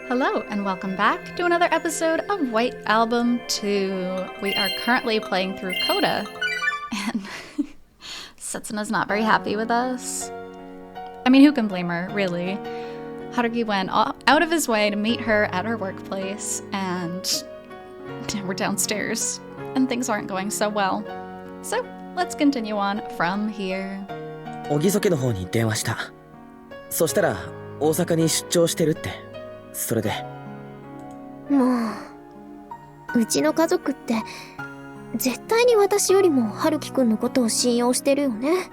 Hello and welcome back to another episode of White Album 2. We are currently playing through CODA, and Setsuna's not very happy with us. I mean, who can blame her, really? Haruki went out of his way to meet her at her workplace, and we're downstairs, and things aren't going so well. So, let's continue on from here. 小木曽家の方に電話した。そしたら大阪に出張してるって。それでもううちの家族って絶対に私よりも春樹くんのことを信用してるよね。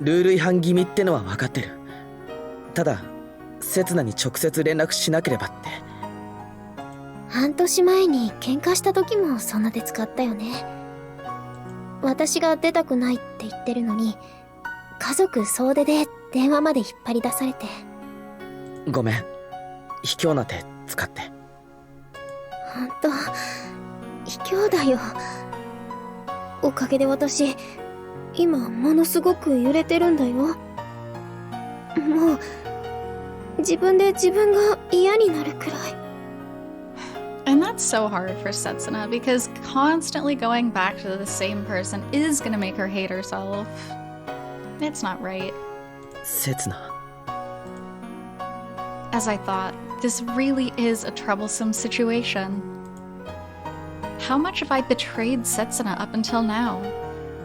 ルール違反気味ってのは分かってる。ただ刹那に直接連絡しなければって。半年前に喧嘩した時もそんな手使ったよね。私が出たくないって言ってるのに家族総出で電話まで引っ張り出されて。ごめん、卑怯な手使って。ほんと卑怯だよ。おかげで私今ものすごく揺れてるんだよ。もう自分で自分が嫌になるくらい。And that's so hard for Setsuna because constantly going back to the same person is gonna make her hate herself. It's not right. 刹那。As I thought, this really is a troublesome situation. How much have I betrayed Setsuna up until now?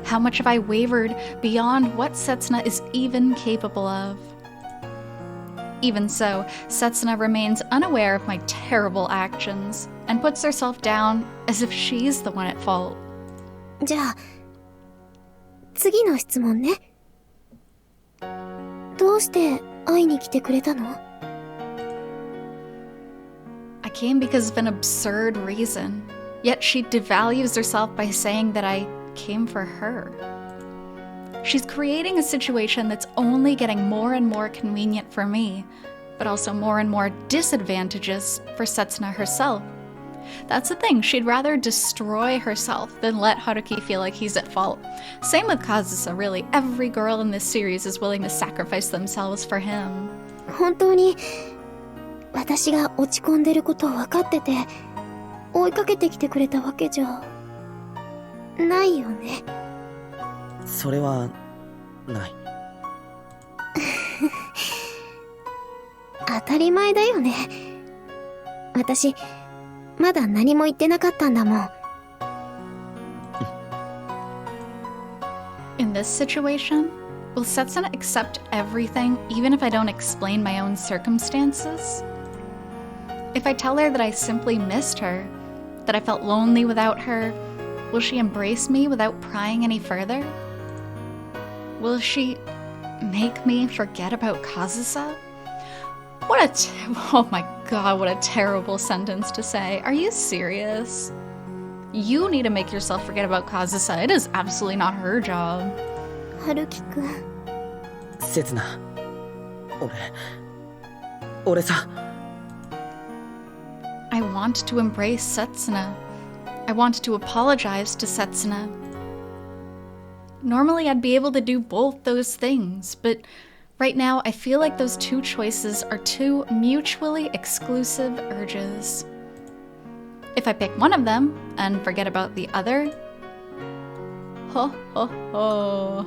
How much have I wavered beyond what Setsuna is even capable of? Even so, Setsuna remains unaware of my terrible actions and puts herself down as if she's the one at fault. じゃあ次の質問ね。どうして会いに来てくれたの？ I came because of an absurd reason, yet she devalues herself by saying that I came for her. She's creating a situation that's only getting more and more convenient for me, but also more and more disadvantageous for Setsuna herself. That's the thing, she'd rather destroy herself than let Haruki feel like he's at fault. Same with Kazusa, really. Every girl in this series is willing to sacrifice themselves for him. 本当に私が落ち込んでることを分かってて追いかけてきてくれたわけじゃないよね。それはない。当たり前だよね。私まだ何も言ってなかったんだもん。In this situation, will Setsuna accept everything even if I don't explain my own circumstances? If I tell her that I simply missed her, that I felt lonely without her, will she embrace me without prying any further? Will she make me forget about Kazusa? Oh my god, what a terrible sentence to say. Are you serious? You need to make yourself forget about Kazusa. It is absolutely not her job. 春樹くん。刹那、俺さ。I want to embrace Setsuna. I want to apologize to Setsuna. Normally I'd be able to do both those things, but right now I feel like those two choices are two mutually exclusive urges. If I pick one of them and forget about the other, ho ho ho.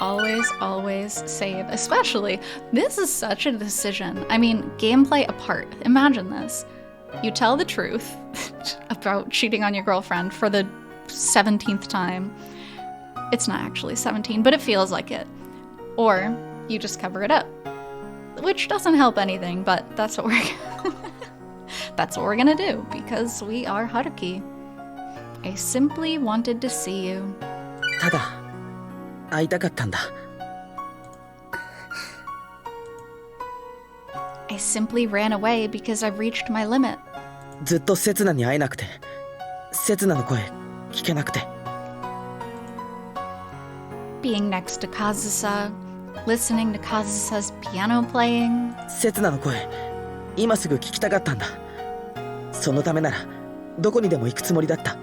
Always save. Especially, this is such a decision. I mean, gameplay apart. Imagine this. You tell the truth about cheating on your girlfriend for the 17th time. It's not actually 17, but it feels like it. Or you just cover it up. Which doesn't help anything, but that's what we're gonna do, because we are Haruki. I simply wanted to see you. ただ会いたかったんだ。I simply ran away because I've reached my limit. ずっと刹那に会えなくて、刹那の声聞けなくて。Being next to Kazusa, listening to Kazusa's piano playing. 刹那の声、今すぐ聞きたかったんだ。そのためならどこにでも行くつもりだった。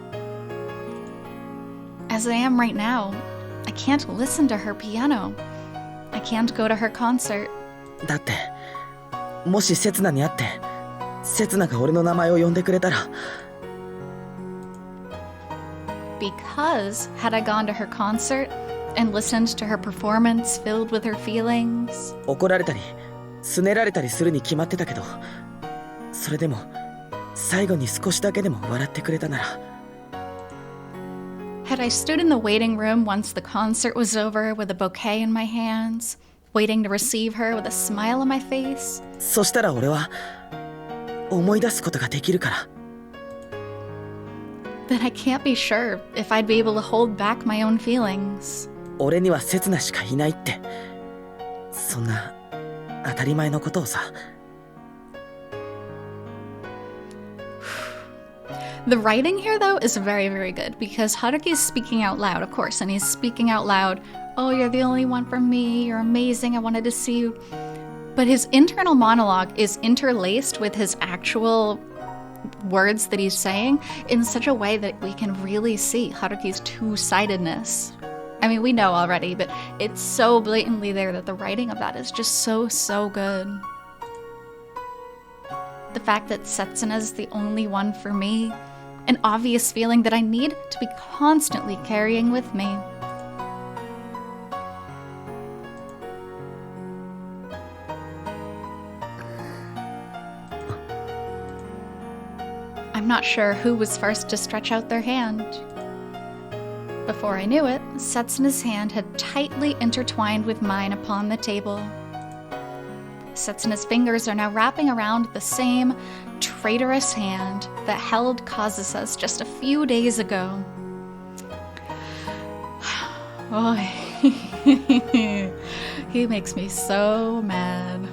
As I am right now, I can't listen to her piano. I can't go to her concert. だってもしセツナに会ってセツナが俺の名前を呼んでくれたら。 Because had I gone to her concert and listened to her performance filled with her feelings, 怒られたり拗ねられたりするに決まってたけど、それでも最後に少しだけでも笑ってくれたなら。 had I stood in the waiting room once the concert was over with a bouquet in my hands, waiting to receive her with a smile on my face, そしたら俺は思い出すことができるから。 then I can't be sure if I'd be able to hold back my own feelings. 俺にはセツナしかいないって、そんな当たり前のことをさ。 The writing here, though, is very, very good because Haruki's speaking out loud, of course, and he's speaking out loud, oh, you're the only one for me, you're amazing, I wanted to see you. But his internal monologue is interlaced with his actual words that he's saying in such a way that we can really see Haruki's two-sidedness. I mean, we know already, but it's so blatantly there that the writing of that is just so, so good. The fact that Setsuna's the only one for me, an obvious feeling that I need to be constantly carrying with me. I'm not sure who was first to stretch out their hand. Before I knew it, Setsuna's hand had tightly intertwined with mine upon the table. Setsuna's fingers are now wrapping around the same traitorous hand that held Kazusa's just a few days ago. Oh, he makes me so mad.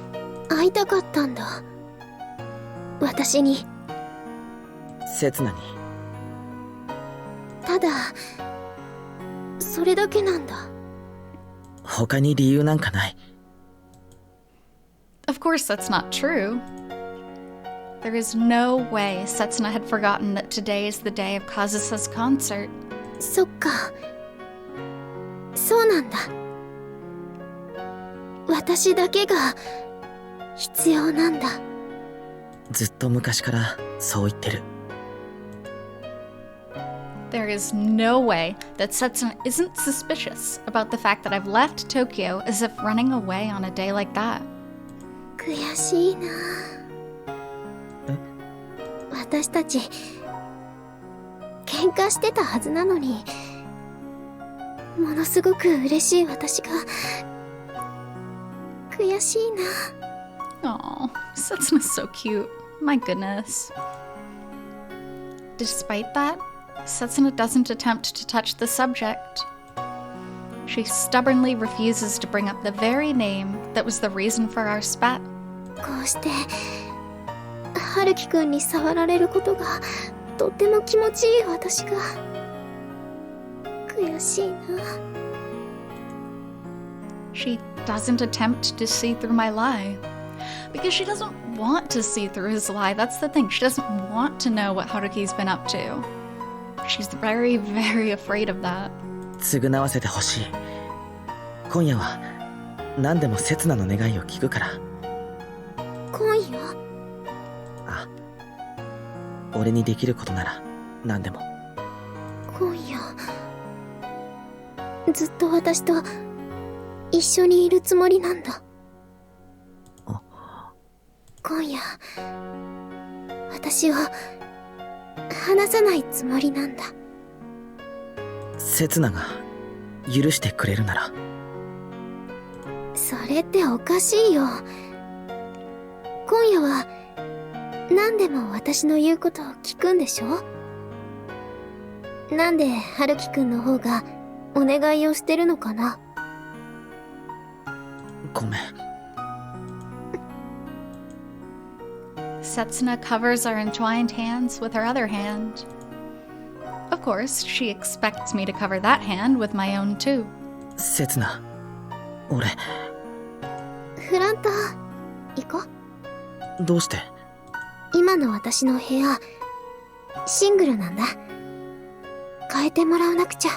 会いたかったんだ。私に。セツナに。ただ、それだけなんだ。他に理由なんかない。 Of course, that's not true. There is no way Setsuna had forgotten that today is the day of Kazusa's concert. そっか。そうなんだ。私だけが必要なんだ。ずっと昔からそう言ってる。 There is no way that Setsuna isn't suspicious about the fact that I've left Tokyo as if running away on a day like that. 悔しいな。私たち喧嘩してたはずなのに、ものすごく嬉しい私が悔しいな。 Aw, Setsuna's so cute. My goodness. Despite that, Setsuna doesn't attempt to touch the subject. She stubbornly refuses to bring up the very name that was the reason for our spat. こうして春樹くんに触られることがとっても気持ちいい私が悔しいな。 She doesn't attempt to see through my lie. Because she doesn't want to see through his lie. That's the thing. She doesn't want to know what Haruki's been up to. She's very, very afraid of that. 償わせてほしい。今夜は何でもセツナの願いを聞くから。今夜？あ、俺にできることなら何でも。今夜ずっと私と一緒にいるつもりなんだ。今夜私を離さないつもりなんだ。セツナが許してくれるなら。それっておかしいよ。今夜は何でも私の言うことを聞くんでしょ？なんで春樹くんの方がお願いをしてるのかな？ごめん。Setsuna covers our entwined hands with her other hand. Of course, she expects me to cover that hand with my own too. セツナ、俺。フラント、行こう。どうして？今の私の部屋、シングルなんだ。変えてもらわなくちゃ。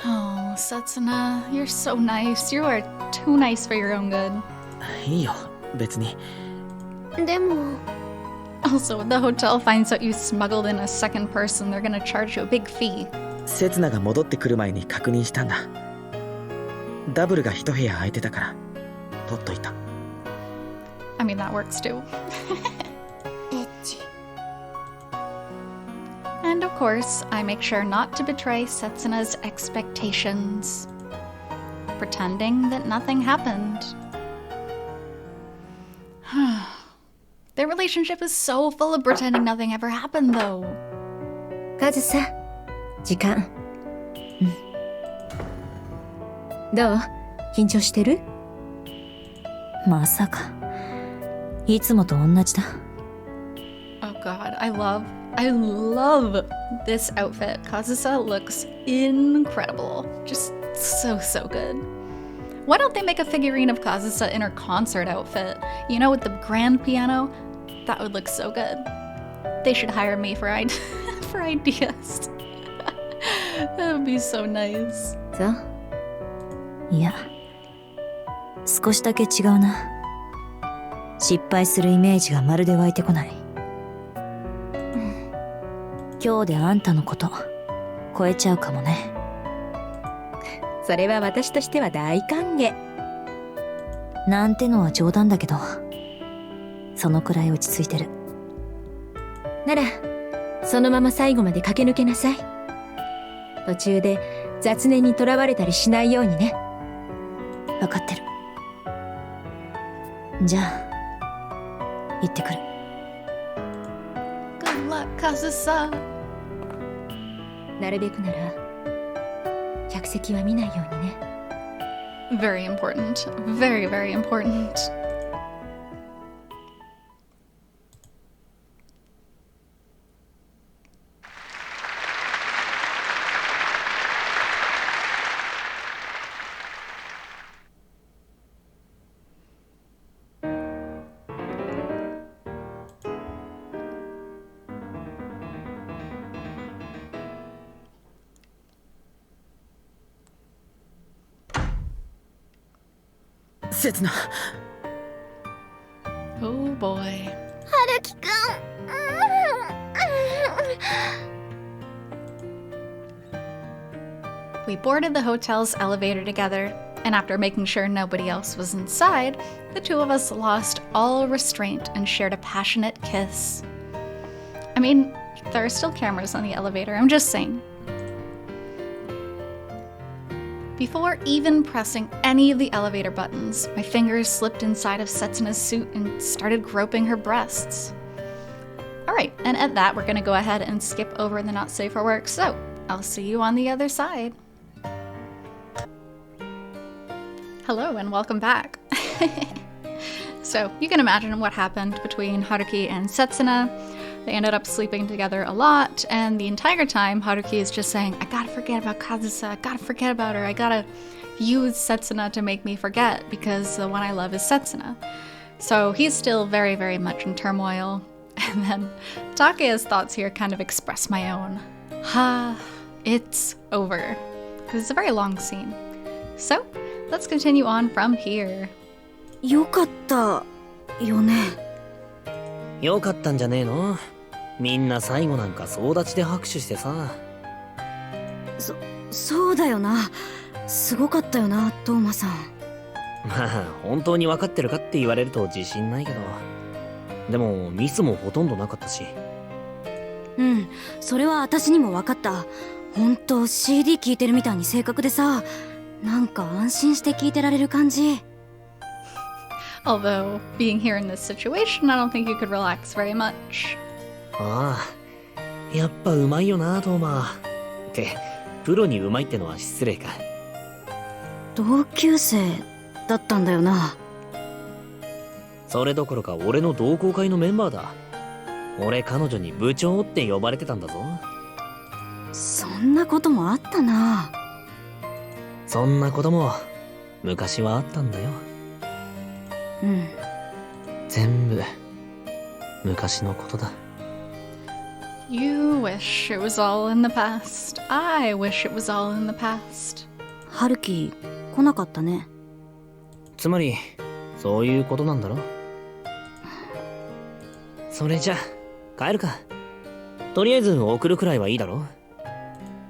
Oh, Setsuna, you're so nice. You are too nice for your own good. いいよ、別に。でも Also, if the hotel finds out you smuggled in a second person, they're gonna charge you a big fee. セツナが戻ってくる前に確認したんだ。ダブルが一部屋空いてたから取っといた。 I mean, that works too. エッチ。 And of course, I make sure not to betray Setsuna's expectations, pretending that nothing happened. Their relationship is so full of pretending nothing ever happened, though. カズサ、時間。どう？緊張してる？まさか。いつもと同じだ。Oh god, I love this outfit. Kazusa looks incredible. Just so good. Why don't they make a figurine of Kazusa in her concert outfit? You know, with the grand piano? That would look so good. They should hire me for for ideas. That would be so nice. そう？いや、少しだけ違うな。失敗するイメージがまるで湧いてこない。今日であんたのこと超えちゃうかもね。それは私としては大歓迎。なんてのは冗談だけど、そのくらい落ち着いてる。なら、そのまま最後まで駆け抜けなさい。途中で雑念にとらわれたりしないようにね。わかってる。じゃあ、行ってくる。Good luck, Kazusa. なるべくなら客席は見ないようにね。Very important. Very, very important. Setsuna. Oh boy. 春樹くん。We boarded the hotel's elevator together, and after making sure nobody else was inside, the two of us lost all restraint and shared a passionate kiss. I mean, there are still cameras on the elevator, I'm just saying. Before even pressing any of the elevator buttons, my fingers slipped inside of Setsuna's suit and started groping her breasts. Alright, and at that, we're gonna go ahead and skip over the not safe for work, so I'll see you on the other side. Hello and welcome back. So, you can imagine what happened between Haruki and Setsuna. They ended up sleeping together a lot, and the entire time, Haruki is just saying, I gotta forget about Kazusa, I gotta forget about her, I gotta use Setsuna to make me forget, because the one I love is Setsuna. So he's still very, very much in turmoil. And then Takeya's thoughts here kind of express my own. It's over. Because it's a very long scene. So, let's continue on from here. よかったよね。よかったんじゃねえの？みんな最後なんか総立ちで拍手してさ。そうだよな。すごかったよな、トーマさん。まあ本当に分かってるかって言われると自信ないけど、でもミスもほとんどなかったし。うん、それは私にも分かった。ほんと CD 聴いてるみたいに正確でさ、なんか安心して聴いてられる感じ。Although, being here in this situation, I don't think you could relax very much. ああ、やっぱうまいよなトーマ。ってプロにうまいってのは失礼か。同級生だったんだよな。それどころか俺の同好会のメンバーだ。俺彼女に部長って呼ばれてたんだぞ。そんなこともあったな。そんなことも昔はあったんだよ。うん。全部昔のことだ。You wish it was all in the past. I wish it was all in the past. 春樹来なかったね。つまりそういうことなんだろ。それじゃ帰るか。とりあえず送るくらいはいいだろ。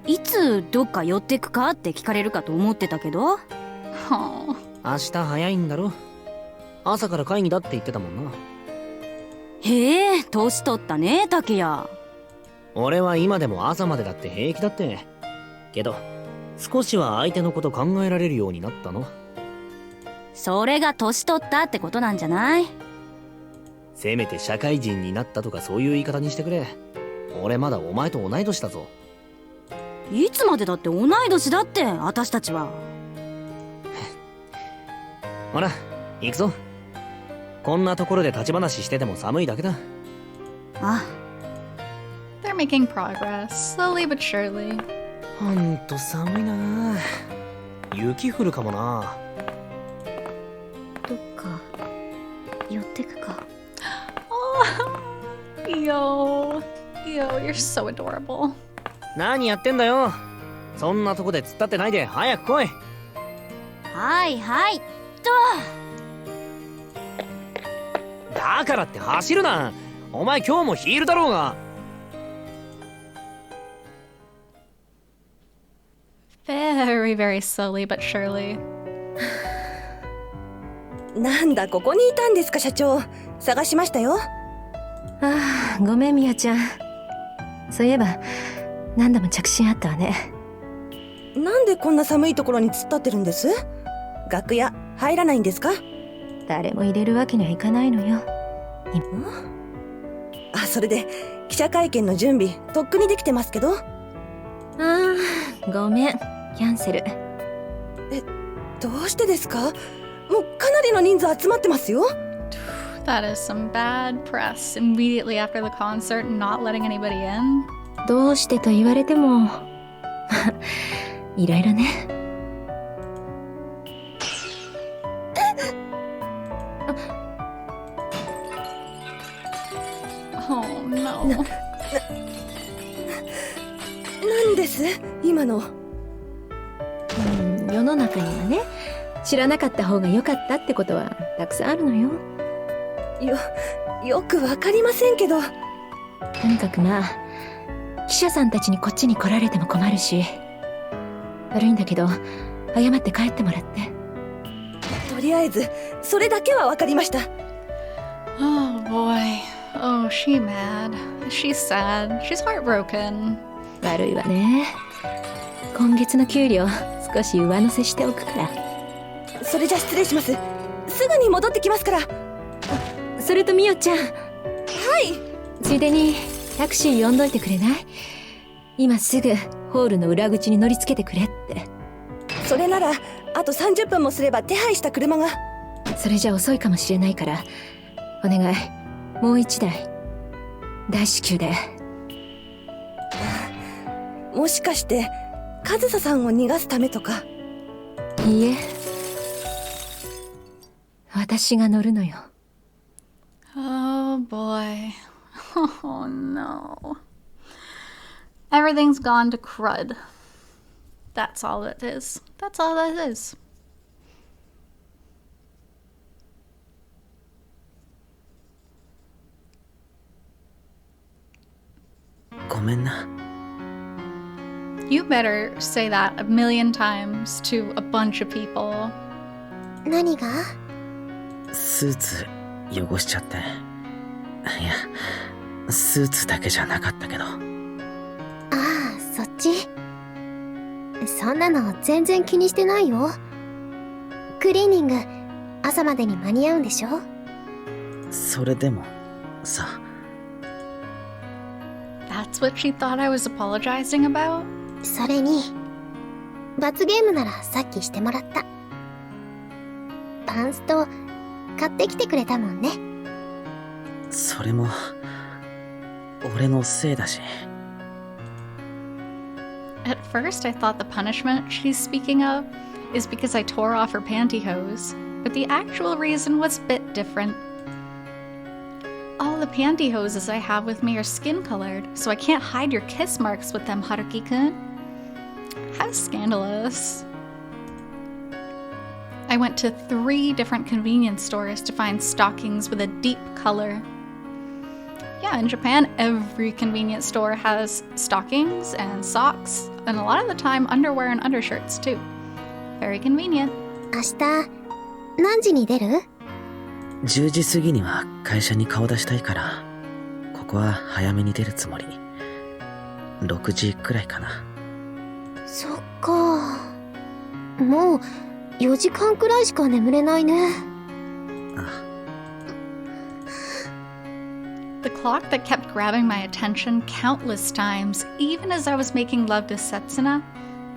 いつどっか寄ってくかって聞かれるかと思ってたけど。Oh. 明日早いんだろ。朝から会議だって言ってたもんな。へえ、年取ったね、竹谷。俺は今でも朝までだって平気だって。けど少しは相手のこと考えられるようになったの。それが年取ったってことなんじゃない？せめて社会人になったとかそういう言い方にしてくれ。俺まだお前と同い年だぞ。いつまでだって同い年だって、私たちは。ほら行くぞ。こんなところで立ち話してても寒いだけだ。あ、They're making progress, slowly but surely. ほんと寒いな。雪降るかもな。どっか寄ってくか。Oh, Io, you're so adorable. 何やってんだよ。そんなとこで突っ立ってないで早く来い。はいはいと。だからって走るな。お前今日もヒールだろうが。Very, very slowly but surely. なんだここにいたんですか社長。探しましたよ。ああ、ごめんみやちゃん。そういえば何度も着信あったわね。なんでこんな寒いところに突っ立ってるんです？楽屋入らないんですか？誰も入れるわけにはいかないのよ。あ、それで記者会見の準備とっくにできてますけど。ああ、ごめん、キャンセル。どうしてですか？もうかなりの人数集まってますよ。That is some bad press. Immediately after the concert, not letting anybody in. どうしてと言われてもいろいろね。Oh no. なんです今の。世の中にはね、知らなかった方が良かったってことはたくさんあるのよ。よくわかりませんけど。とにかくまあ、記者さんたちにこっちに来られても困るし、悪いんだけど謝って帰ってもらって。とりあえずそれだけはわかりました。Oh boy. Oh, she mad. She's sad. She's heartbroken. 悪いわね。今月の給料少し上乗せしておくから。それじゃ失礼します。すぐに戻ってきますから。それとみよちゃん、はい。ついでにタクシー呼んどいてくれない？今すぐホールの裏口に乗りつけてくれって。それならあと30分もすれば手配した車が。それじゃ遅いかもしれないからお願い、もう一台大至急で。もしかしてカズサさんを逃がすためとか？いいえ、私が乗るのよ。Oh boy. Oh no. Everything's gone to crud. That's all it is. That's all that is. ごめんな。 You better say that a million times to a bunch of people. 何が？スーツ汚しちゃって。いや、スーツだけじゃなかったけど。ああ、そっち。そんなの全然気にしてないよ。クリーニング朝までに間に合うんでしょ？それでもさ。 That's what she thought I was apologizing about? それに罰ゲームならさっきしてもらった。パンスト買ってきてくれたもんね。それも俺のせいだし。 At first, I thought the punishment she's speaking of is because I tore off her pantyhose, but the actual reason was a bit different. All the pantyhoses I have with me are skin-colored, so I can't hide your kiss marks with them, Haruki-kun. How scandalous. I went to 3 different convenience stores to find stockings with a deep color. Yeah, in Japan, every convenience store has stockings and socks, and a lot of the time underwear and undershirts too. Very convenient. 明日何時に出る？ 10時過ぎには会社に顔出したいから、ここは早めに出るつもり。6時くらいかな。そっか。もう4時間くらいしか眠れないね。The clock that kept grabbing my attention countless times, even as I was making love to Setsuna,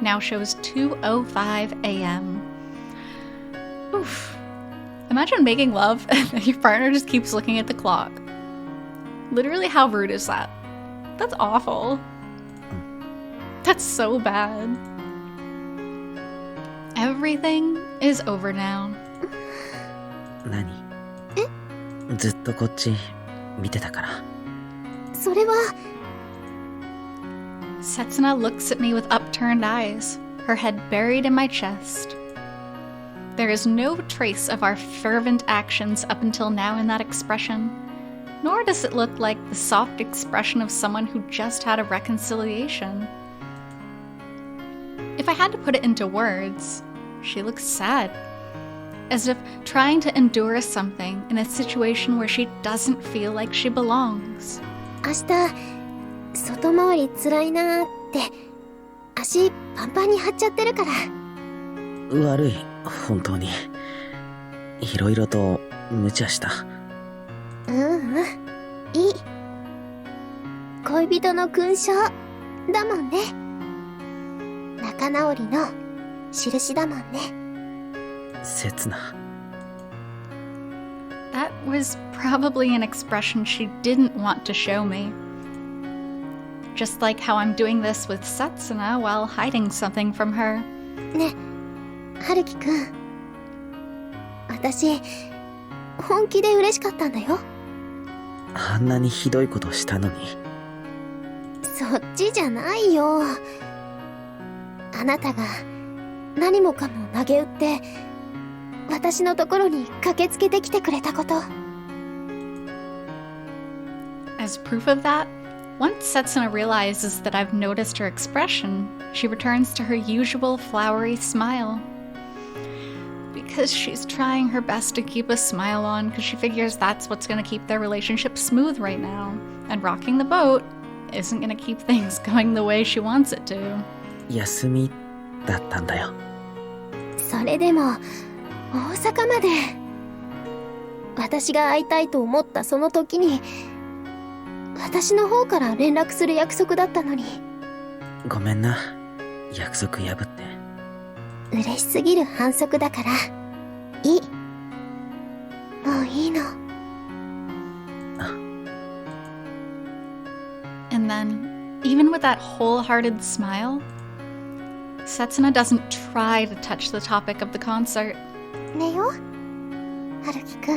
now shows 2:05 a.m. Oof. Imagine making love and your partner just keeps looking at the clock. Literally, how rude is that? That's awful. That's so bad. Everything is over now. 何？ずっとこっち見てたから。それは。Setsuna looks at me with upturned eyes, her head buried in my chest. There is no trace of our fervent actions up until now in that expression, nor does it look like the soft expression of someone who just had a reconciliation. If I had to put it into words, she looks sad, as if trying to endure something in a situation where she doesn't feel like she belongs. 明日外回りつらいなーって足パンパンに張っちゃってるから。悪い、本当に。いろいろと無茶した。いい。恋人の勲章だもんね。仲直りの印だもんね。切な。That was probably an expression she didn't want to show me. Just like how I'm doing this with Setsuna while hiding something from her. ね、春樹くん。私、本気で嬉しかったんだよ。あんなにひどいことしたのに。そっちじゃないよ。あなたが何もかも投げ打って、私のところに駆けつけてきてくれたこと。As proof of that, once Setsuna realizes that I've noticed her expression, she returns to her usual flowery smile. Because she's trying her best to keep a smile on, because she figures that's what's going to keep their relationship smooth right now. And rocking the boat isn't going to keep things going the way she wants it to. 休みだったんだよ。それでも、大阪まで。私が会いたいと思ったその時に、私の方から連絡する約束だったのに。ごめんな、約束破って。嬉しすぎる反則だから、いい。もういいの。And then, even with that wholehearted smile, Setsuna doesn't try to touch the topic of the concert. ねよ、春樹くん。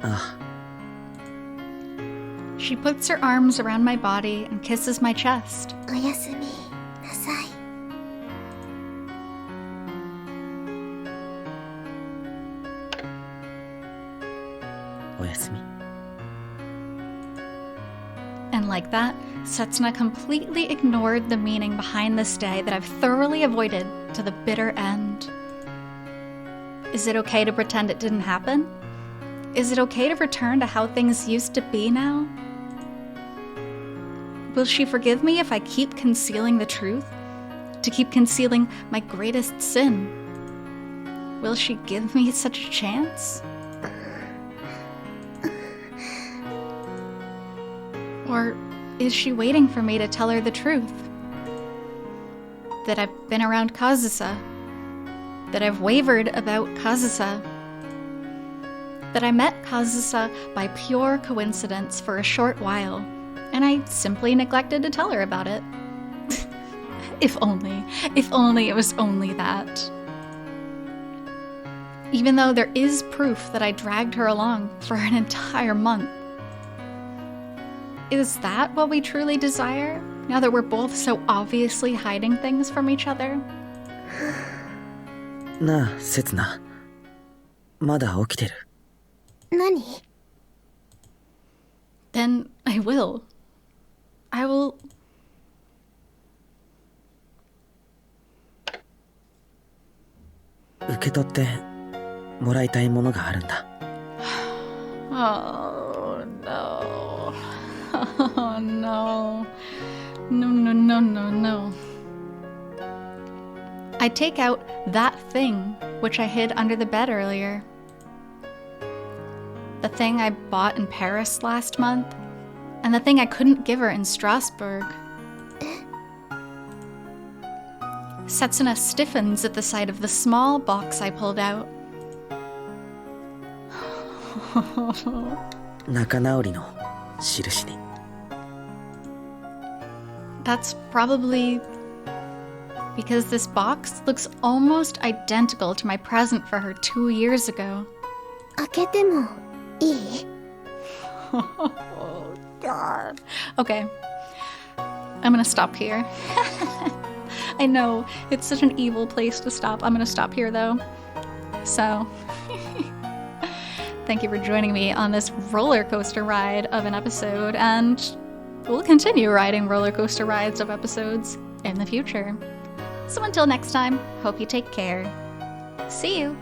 ああ。She puts her arms around my body and kisses my chest. おやすみなさい。おやすみ。And like that, Setsuna completely ignored the meaning behind this day that I've thoroughly avoided to the bitter end. Is it okay to pretend it didn't happen? Is it okay to return to how things used to be now? Will she forgive me if I keep concealing the truth? To keep concealing my greatest sin? Will she give me such a chance? Or is she waiting for me to tell her the truth? That I've been around Kazusa. That I've wavered about Kazusa. That I met Kazusa by pure coincidence for a short while, and I simply neglected to tell her about it. If only it was only that. Even though there is proof that I dragged her along for an entire month. Is that what we truly desire, now that we're both so obviously hiding things from each other? なあ、せつな。まだ起きてる。何？ Then I will. I will... 受け取ってもらいたいものがあるんだ。Oh, no. Oh, no. No, no, no, no, no. I take out that thing which I hid under the bed earlier. The thing I bought in Paris last month, and the thing I couldn't give her in Strasbourg. Setsuna stiffens at the sight of the small box I pulled out. 仲直りの印に。 That's probably because this box looks almost identical to my present for her 2 years ago. 開けてもいい？ Oh, God. Okay. I'm gonna stop here. I know, it's such an evil place to stop. I'm gonna stop here, though. So, thank you for joining me on this roller coaster ride of an episode, and we'll continue riding roller coaster rides of episodes in the future. So until next time, hope you take care. See you!